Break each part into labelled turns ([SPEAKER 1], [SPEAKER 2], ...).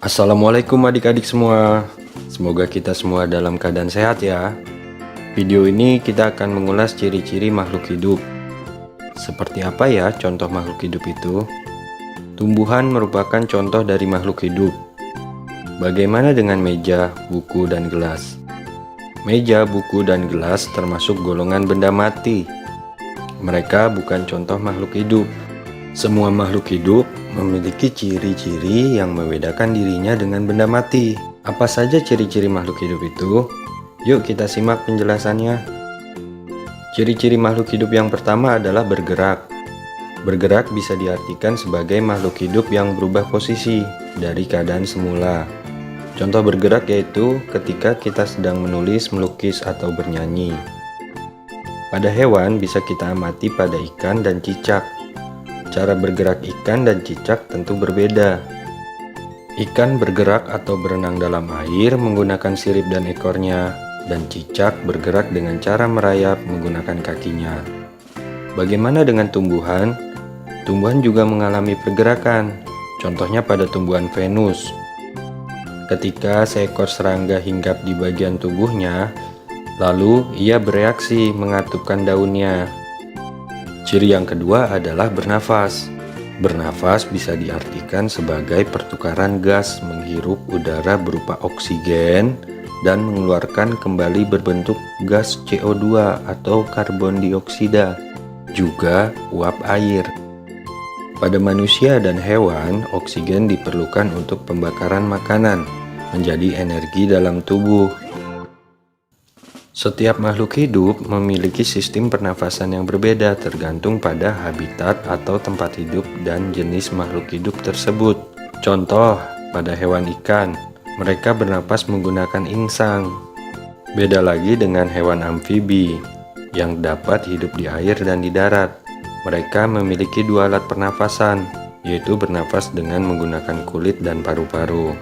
[SPEAKER 1] Assalamualaikum adik-adik semua. Semoga kita semua dalam keadaan sehat ya. Video ini kita akan mengulas ciri-ciri makhluk hidup. Seperti apa ya contoh makhluk hidup itu? Tumbuhan merupakan contoh dari makhluk hidup. Bagaimana dengan meja, buku, dan gelas? Meja, buku, dan gelas termasuk golongan benda mati. Mereka bukan contoh makhluk hidup. Semua makhluk hidup memiliki ciri-ciri yang membedakan dirinya dengan benda mati. Apa saja ciri-ciri makhluk hidup itu? Yuk kita simak penjelasannya. Ciri-ciri makhluk hidup yang pertama adalah bergerak. Bergerak bisa diartikan sebagai makhluk hidup yang berubah posisi dari keadaan semula. Contoh bergerak yaitu ketika kita sedang menulis, melukis, atau bernyanyi. Pada hewan bisa kita amati pada ikan dan cicak. Cara bergerak ikan dan cicak tentu berbeda. Ikan bergerak atau berenang dalam air menggunakan sirip dan ekornya, dan cicak bergerak dengan cara merayap menggunakan kakinya. Bagaimana dengan tumbuhan? Tumbuhan juga mengalami pergerakan, contohnya pada tumbuhan Venus. Ketika seekor serangga hinggap di bagian tubuhnya, lalu ia bereaksi mengatupkan daunnya. Ciri yang kedua adalah bernafas. Bernafas bisa diartikan sebagai pertukaran gas menghirup udara berupa oksigen dan mengeluarkan kembali berbentuk gas CO2 atau karbon dioksida, juga uap air. Pada manusia dan hewan, oksigen diperlukan untuk pembakaran makanan, menjadi energi dalam tubuh. Setiap makhluk hidup memiliki sistem pernafasan yang berbeda tergantung pada habitat atau tempat hidup dan jenis makhluk hidup tersebut. Contoh, pada hewan ikan, mereka bernapas menggunakan insang. Beda lagi dengan hewan amfibi yang dapat hidup di air dan di darat. Mereka memiliki dua alat pernafasan, yaitu bernafas dengan menggunakan kulit dan paru-paru.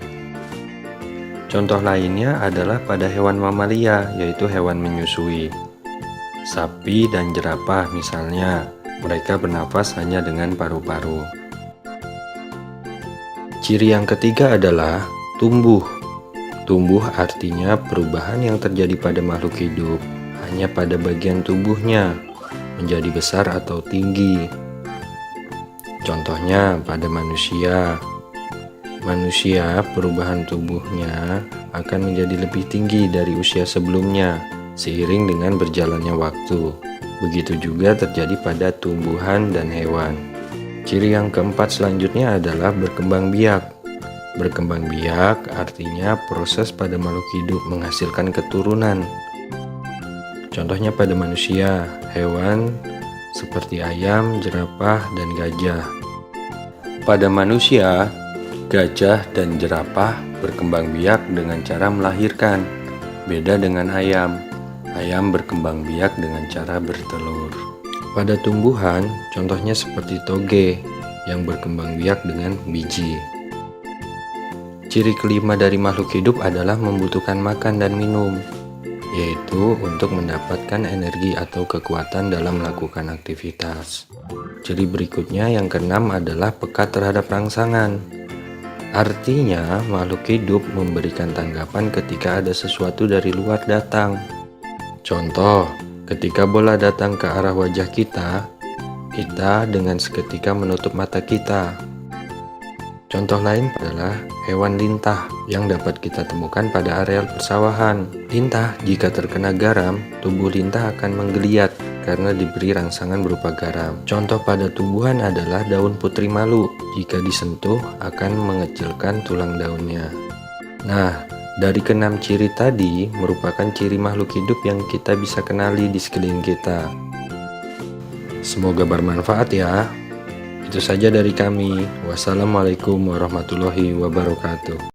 [SPEAKER 1] Contoh lainnya adalah pada hewan mamalia, yaitu hewan menyusui. Sapi dan jerapah misalnya, mereka bernafas hanya dengan paru-paru. Ciri yang ketiga adalah tumbuh. Tumbuh artinya perubahan yang terjadi pada makhluk hidup, hanya pada bagian tubuhnya, menjadi besar atau tinggi. Contohnya pada manusia. Manusia, perubahan tubuhnya akan menjadi lebih tinggi dari usia sebelumnya seiring dengan berjalannya waktu. Begitu juga terjadi pada tumbuhan dan hewan. Ciri yang keempat selanjutnya adalah berkembang biak. Berkembang biak artinya proses pada makhluk hidup menghasilkan keturunan. Contohnya pada manusia, hewan seperti ayam, jerapah, dan gajah. Pada manusia, gajah dan jerapah berkembang biak dengan cara melahirkan. Beda dengan ayam. Ayam berkembang biak dengan cara bertelur. Pada tumbuhan, contohnya seperti toge yang berkembang biak dengan biji. Ciri kelima dari makhluk hidup adalah membutuhkan makan dan minum, yaitu untuk mendapatkan energi atau kekuatan dalam melakukan aktivitas. Ciri berikutnya yang keenam adalah peka terhadap rangsangan. Artinya, makhluk hidup memberikan tanggapan ketika ada sesuatu dari luar datang. Contoh, ketika bola datang ke arah wajah kita, kita dengan seketika menutup mata kita. Contoh lain adalah hewan lintah yang dapat kita temukan pada areal persawahan. Lintah, jika terkena garam, tubuh lintah akan menggeliat karena diberi rangsangan berupa garam. Contoh pada tumbuhan adalah daun putri malu. Jika disentuh akan mengecilkan tulang daunnya. Nah, dari keenam ciri tadi merupakan ciri makhluk hidup yang kita bisa kenali di sekeliling kita. Semoga bermanfaat ya. Itu saja dari kami. Wassalamualaikum warahmatullahi wabarakatuh.